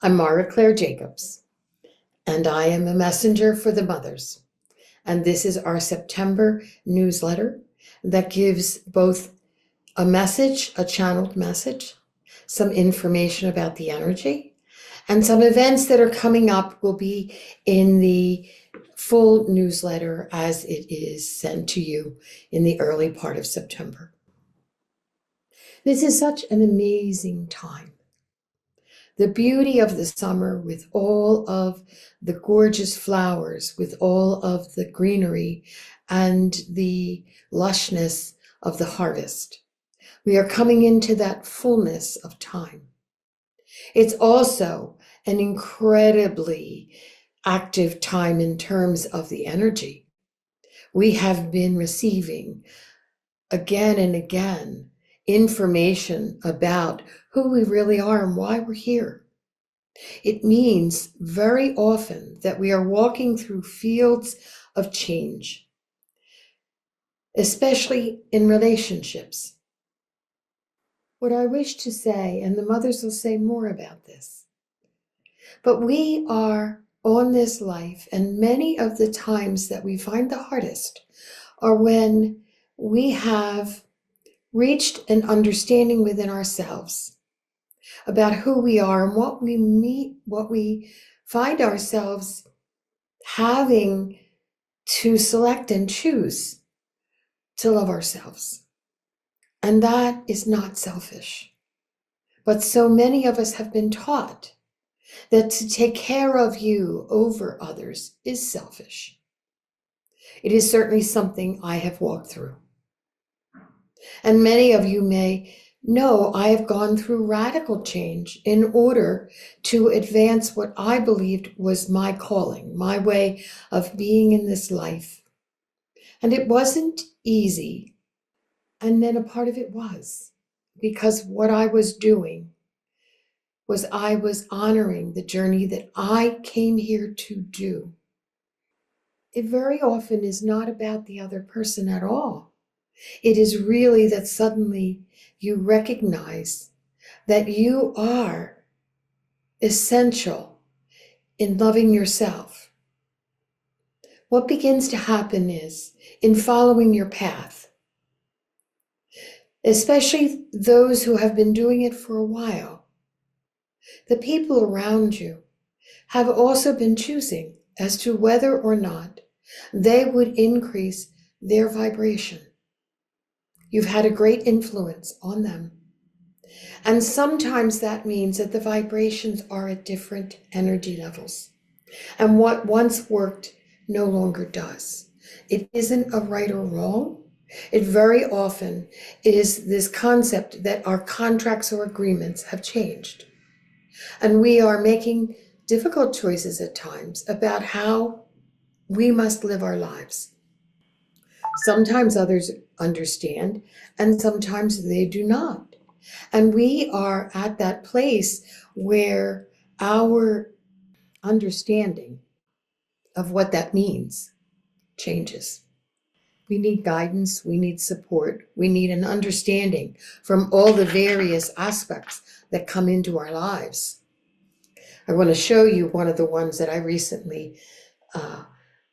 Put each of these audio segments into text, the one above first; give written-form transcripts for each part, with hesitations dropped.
I'm Margaret Claire Jacobs, and I am a messenger for the mothers. And this is our September newsletter that gives both a message, a channeled message, some information about the energy, and some events that are coming up will be in the full newsletter as it is sent to you in the early part of September. This is such an amazing time. The beauty of the summer with all of the gorgeous flowers, with all of the greenery and the lushness of the harvest. We are coming into that fullness of time. It's also an incredibly active time in terms of the energy. We have been receiving again and again information about who we really are and why we're here. It means very often that we are walking through fields of change, especially in relationships. What I wish to say, and the mothers will say more about this, but we are on this life, and many of the times that we find the hardest are when we have reached an understanding within ourselves about who we are and what we find ourselves having to select and choose to love ourselves. And that is not selfish. But so many of us have been taught that to take care of you over others is selfish. It is certainly something I have walked through. And many of you may know I have gone through radical change in order to advance what I believed was my calling, my way of being in this life. And it wasn't easy. And then a part of it was, because what I was doing was I was honoring the journey that I came here to do. It very often is not about the other person at all. It is really that suddenly you recognize that you are essential in loving yourself. What begins to happen is in following your path, especially those who have been doing it for a while, the people around you have also been choosing as to whether or not they would increase their vibration. You've had a great influence on them. And sometimes that means that the vibrations are at different energy levels. And what once worked no longer does. It isn't a right or wrong. It very often is this concept that our contracts or agreements have changed. And we are making difficult choices at times about how we must live our lives. Sometimes others understand, and sometimes they do not. And we are at that place where our understanding of what that means changes. We need guidance, we need support, we need an understanding from all the various aspects that come into our lives. I want to show you one of the ones that I recently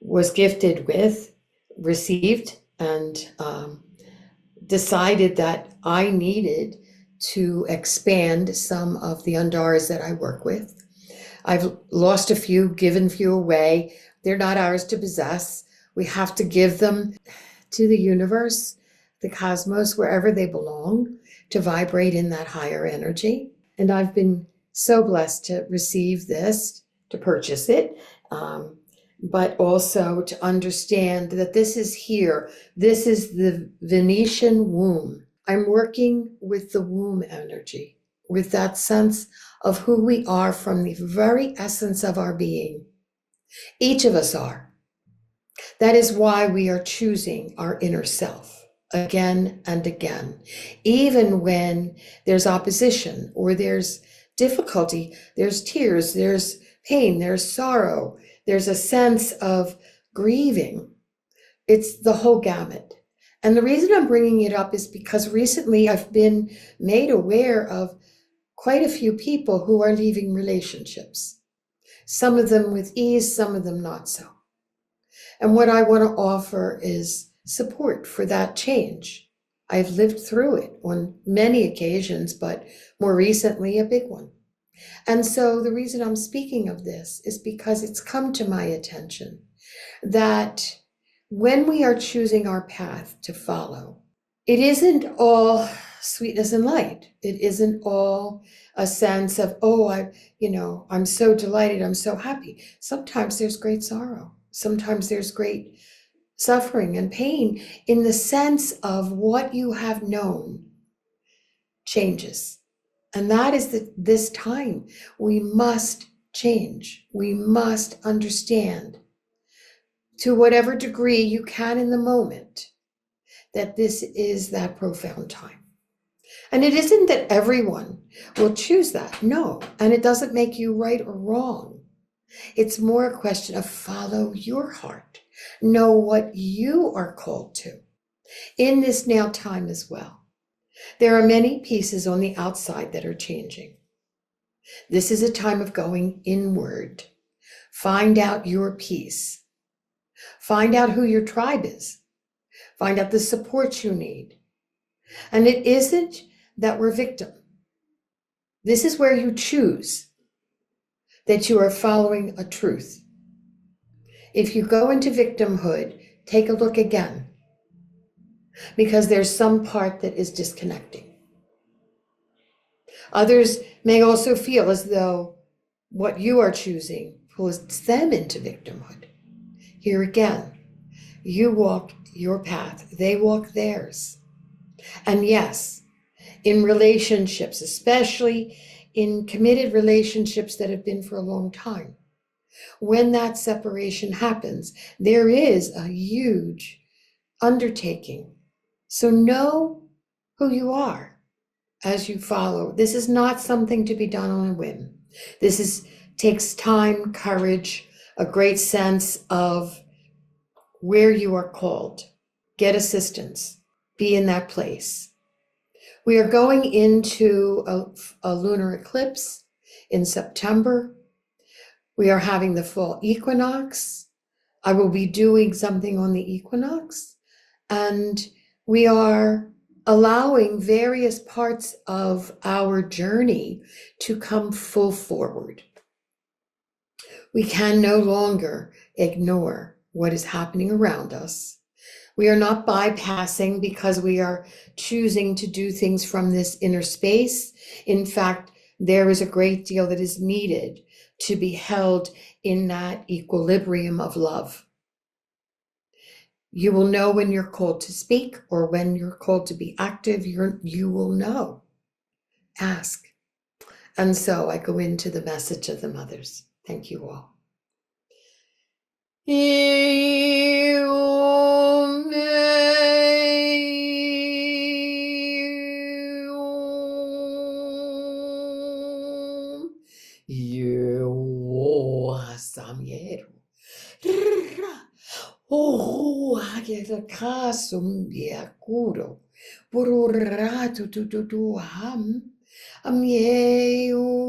was gifted with, received, and decided that I needed to expand some of the Andaras that I work with. I've lost a few, given few away. They're not ours to possess. We have to give them to the universe, the cosmos, wherever they belong, to vibrate in that higher energy. And I've been so blessed to receive this, to purchase it, but also to understand that this is here. This is the Venetian womb. I'm working with the womb energy, with that sense of who we are from the very essence of our being. Each of us are. That is why we are choosing our inner self again and again. Even when there's opposition or there's difficulty, there's tears, there's pain, there's sorrow, there's a sense of grieving. It's the whole gamut. And the reason I'm bringing it up is because recently I've been made aware of quite a few people who are leaving relationships, some of them with ease, some of them not so. And what I want to offer is support for that change. I've lived through it on many occasions, but more recently, a big one. And so the reason I'm speaking of this is because it's come to my attention that when we are choosing our path to follow, it isn't all sweetness and light. It isn't all a sense of, oh, I'm so delighted, I'm so happy. Sometimes there's great sorrow. Sometimes there's great suffering and pain in the sense of what you have known changes. And that is this time. We must change. We must understand to whatever degree you can in the moment that this is that profound time. And it isn't that everyone will choose that. No. And it doesn't make you right or wrong. It's more a question of follow your heart. Know what you are called to in this now time as well. There are many pieces on the outside that are changing. This is a time of going inward. Find out your piece. Find out who your tribe is. Find out the support you need. And it isn't that we're victim. This is where you choose that you are following a truth. If you go into victimhood, take a look again, because there's some part that is disconnecting. Others may also feel as though what you are choosing pulls them into victimhood. Here again, you walk your path, they walk theirs. And yes, in relationships, especially in committed relationships that have been for a long time, when that separation happens, there is a huge undertaking. So know who you are as you follow. This is not something to be done on a whim. Takes time, courage, a great sense of where you are called. Get assistance. Be in that place. We are going into a lunar eclipse in September. We are having the fall equinox. I will be doing something on the equinox. And we are allowing various parts of our journey to come full forward. We can no longer ignore what is happening around us. We are not bypassing because we are choosing to do things from this inner space. In fact, there is a great deal that is needed to be held in that equilibrium of love. You will know when you're called to speak or when you're called to be active. You will know. Ask. And so I go into the message of the mothers. Thank you all. Oh, agita casum biacuro, bururatu tu amieu.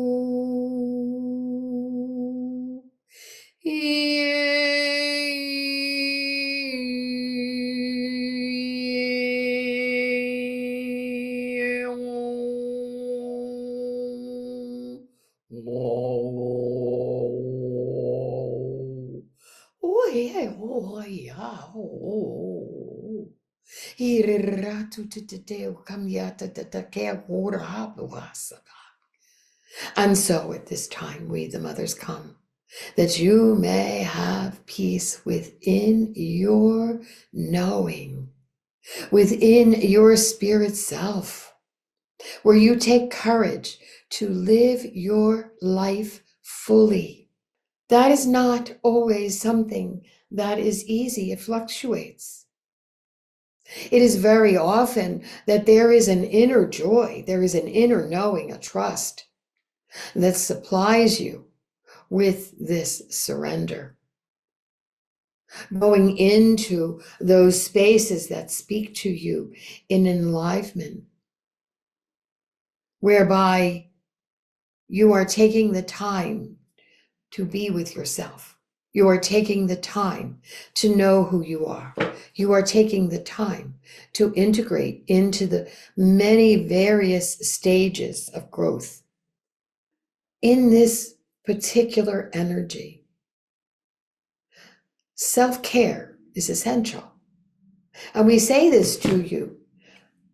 And so at this time, we, the mothers, come, that you may have peace within your knowing, within your spirit self, where you take courage to live your life fully. That is not always something that is easy. It fluctuates. It is very often that there is an inner joy, there is an inner knowing, a trust that supplies you with this surrender. Going into those spaces that speak to you in enlivenment, whereby You are taking the time to be with yourself. You are taking the time to know who you are. You are taking the time to integrate into the many various stages of growth. In this particular energy, self-care is essential. And we say this to you,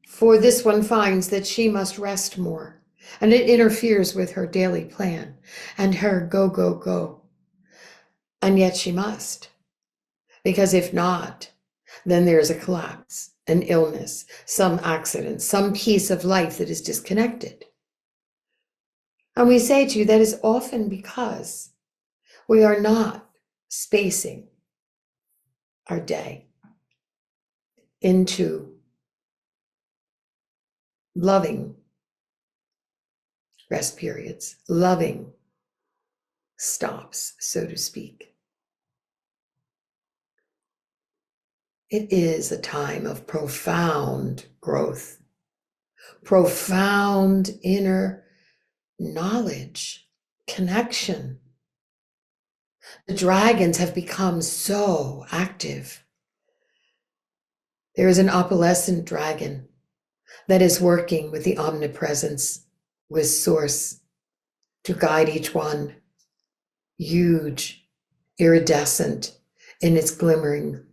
for this one finds that she must rest more, and it interferes with her daily plan and her go, go, go. And yet she must, because if not, then there's a collapse, an illness, some accident, some piece of life that is disconnected. And we say to you that is often because we are not spacing our day into loving rest periods, loving stops, so to speak. It is a time of profound growth, profound inner knowledge, connection. The dragons have become so active. There is an opalescent dragon that is working with the omnipresence, with Source, to guide each one. Huge, iridescent in its glimmering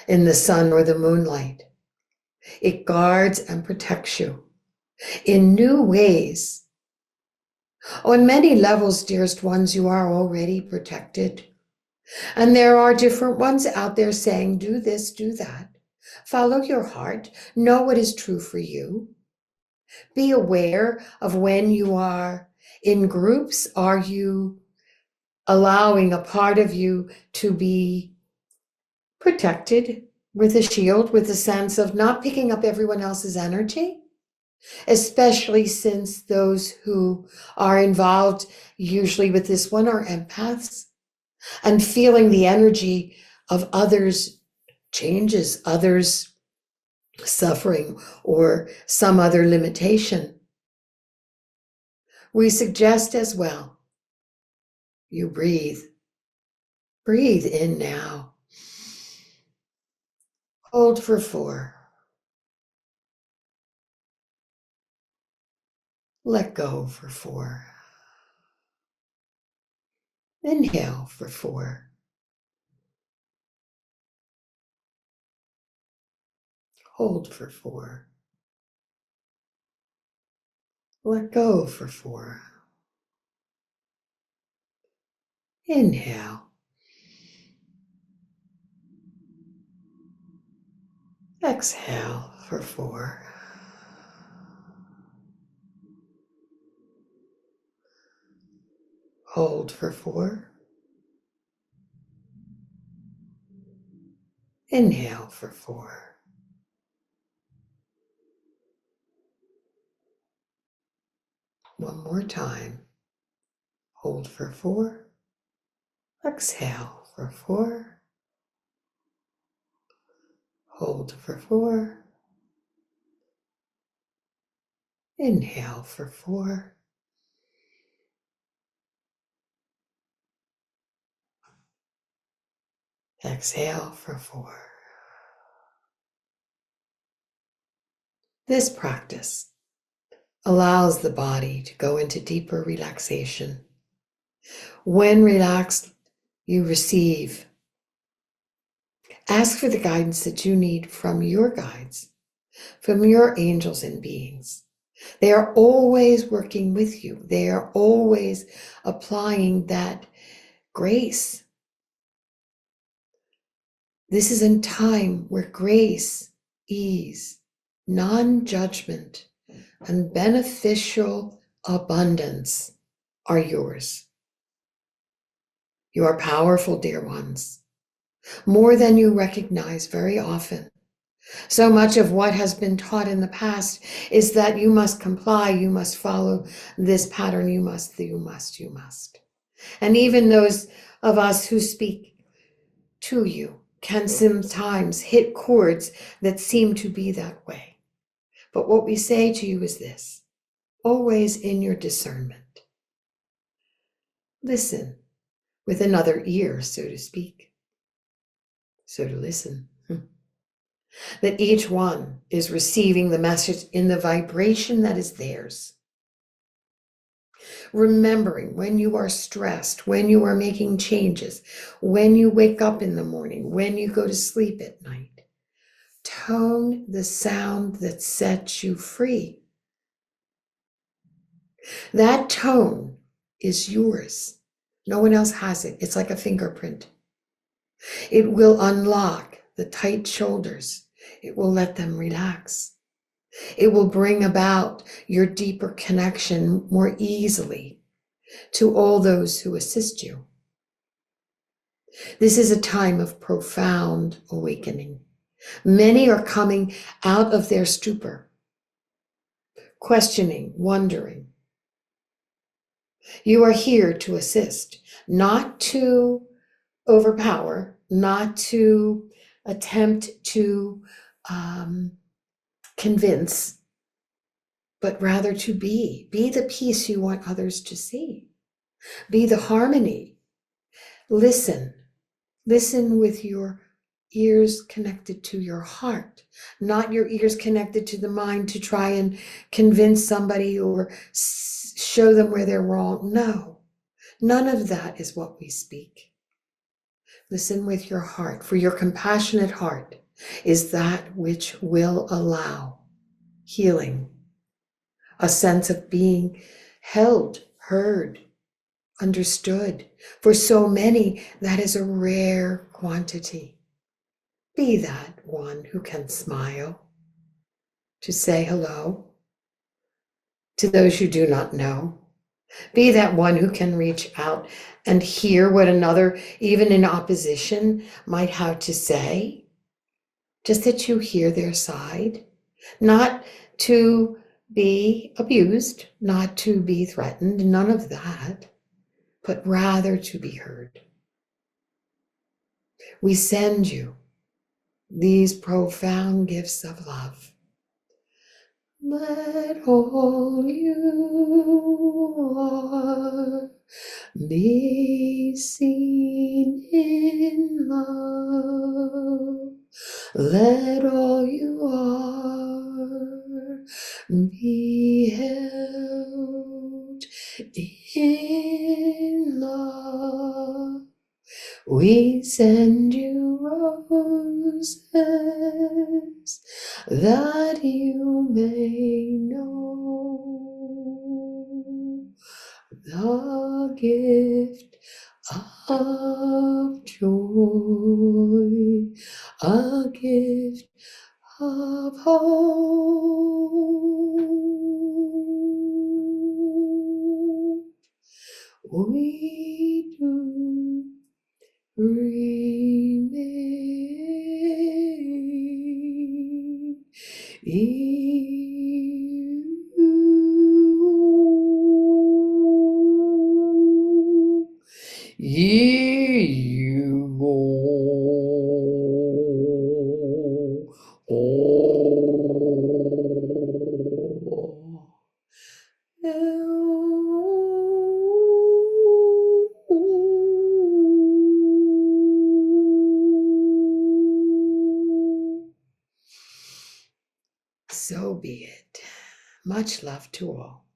in the sun or the moonlight. It guards and protects you in new ways. On many levels, dearest ones, you are already protected. And there are different ones out there saying, do this, do that. Follow your heart. Know what is true for you. Be aware of when you are in groups. Are you allowing a part of you to be protected with a shield, with a sense of not picking up everyone else's energy? Especially since those who are involved usually with this one are empaths, and feeling the energy of others' changes, others' suffering, or some other limitation. We suggest as well, you breathe. Breathe in now. Hold for 4. Let go for 4. Inhale for 4. Hold for 4. Let go for 4. Inhale. Exhale for 4. Hold for 4. Inhale for 4. One more time. Hold for 4. Exhale for 4. Hold for 4. Inhale for 4. Exhale for 4. This practice allows the body to go into deeper relaxation. When relaxed, you receive. Ask for the guidance that you need from your guides, from your angels and beings. They are always working with you. They are always applying that grace. This is a time where grace, ease, non-judgment, and beneficial abundance are yours. You are powerful, dear ones, more than you recognize very often. So much of what has been taught in the past is that you must comply, you must follow this pattern, you must. And even those of us who speak to you can sometimes hit chords that seem to be that way. But what we say to you is this: always in your discernment. Listen with another ear, so to speak. So to listen. That each one is receiving the message in the vibration that is theirs. Remembering when you are stressed, when you are making changes, when you wake up in the morning, when you go to sleep at night, tone the sound that sets you free. That tone is yours. No one else has it. It's like a fingerprint. It will unlock the tight shoulders. It will let them relax. It will bring about your deeper connection more easily to all those who assist you. This is a time of profound awakening. Many are coming out of their stupor, questioning, wondering. You are here to assist, not to overpower, not to attempt to convince, but rather to be. Be the peace you want others to see. Be the harmony. Listen. Listen with your ears connected to your heart, not your ears connected to the mind to try and convince somebody or show them where they're wrong. No, none of that is what we speak. Listen with your heart, for your compassionate heart is that which will allow healing, a sense of being held, heard, understood. For so many, that is a rare quantity. Be that one who can smile, to say hello to those you do not know. Be that one who can reach out and hear what another, even in opposition, might have to say. Just that you hear their side, not to be abused, not to be threatened, none of that, but rather to be heard. We send you these profound gifts of love. Let all you are be seen in love. Let all you are be held in love. We send you roses that you may know the gift of joy, a gift of hope. We do remain in you go. So be it. Much love to all.